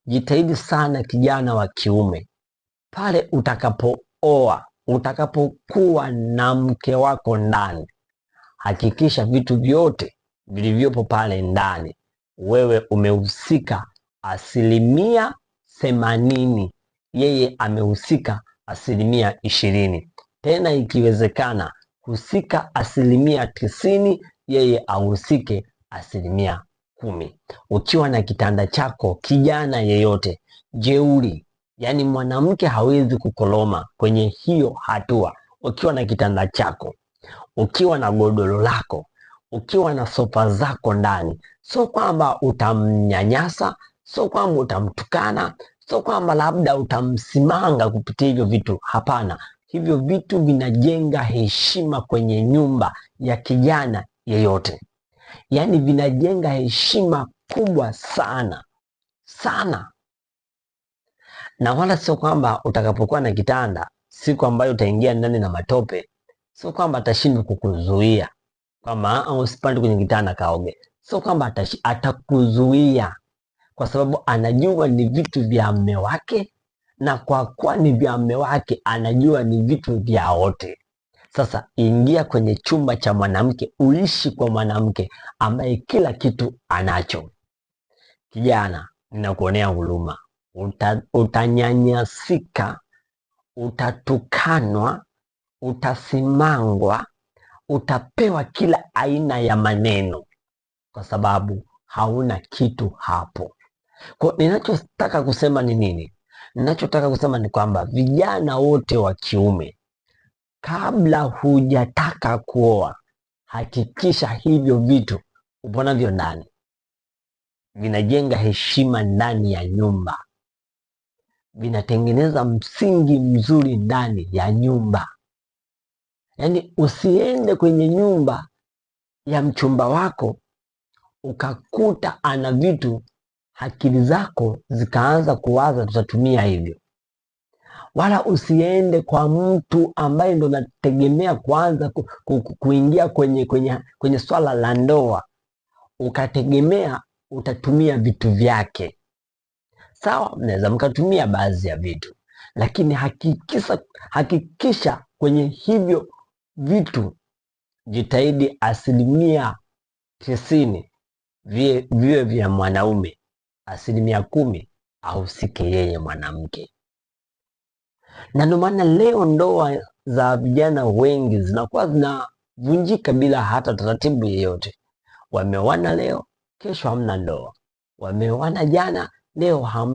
Jitahidi sana kijana wa kiume, pale utakapooa, utakapokuwa na mke wako ndani, hakikisha vitu vyote vilivyopo pale ndani wewe umehusika 80%, yeye amehusika 20%. Tena ikiwezekana husika 90%, yeye ahusike 10%. Ukiwa na kitanda chako, kijana yeyote jeuri, yani mwanamke hawezi kukoloma kwenye hiyo hatua. Ukiwa na kitanda chako, ukiwa na godoro lako, ukiwa na sofa zako ndani, sio kwamba utamnyanyasa, sio kwamba utamtukana, sio kwamba labda utamsimanga kupitia hivyo vitu. Hapana, hivyo vitu vinajenga heshima kwenye nyumba ya kijana yeyote, yaani vinajenga heshima kubwa sana sana. Na wala sio kwamba utakapokuwa na kitanda, siku ambayo utaingia ndani na matope, sio kwamba atashindwa kukuzuia kwamba usipande kwenye kitanda kaoge. Sio kwamba atakuzuia, kwa sababu anajua ni vitu vya mume wake, na kwa kuwa ni vya mume wake anajua ni vitu vya wote. Sasa ingia kwenye chumba cha mwanamke, uishi kwa mwanamke ambaye kila kitu anacho. Kijana, ninakuonea huruma. Utanyanyasika, utatukanwa, utasimangwa, utapewa kila aina ya maneno, kwa sababu hauna kitu hapo. Kwa ninachotaka kusema ni nini? Ninachotaka kusema ni kwamba vijana wote wa kiume, kabla hujataka kuoa, hakikisha hivyo vitu upo navyo ndani, vinajenga heshima ndani ya nyumba, vinatengeneza msingi mzuri ndani ya nyumba. Yaani usiende kwenye nyumba ya mchumba wako ukakuta ana vitu, akili zako zikaanza kuwaza tutatumia hivyo. Wala usiende kwa mtu ambaye ndo nategemea kuanza kuingia kwenye swala la ndoa ukategemea utatumia vitu vyake. Sawa, mnaweza mkatumia baadhi ya vitu, lakini hakikisha kwenye hivyo vitu jitahidi 90% viwe vya mwanaume, 10% ahusike yeye mwanamke. Na ndio maana leo ndoa za vijana wengi zinakuwa zinavunjika bila hata taratibu yeyote. Wameoana leo, kesho hamna ndoa. Wameoana jana, leo hamna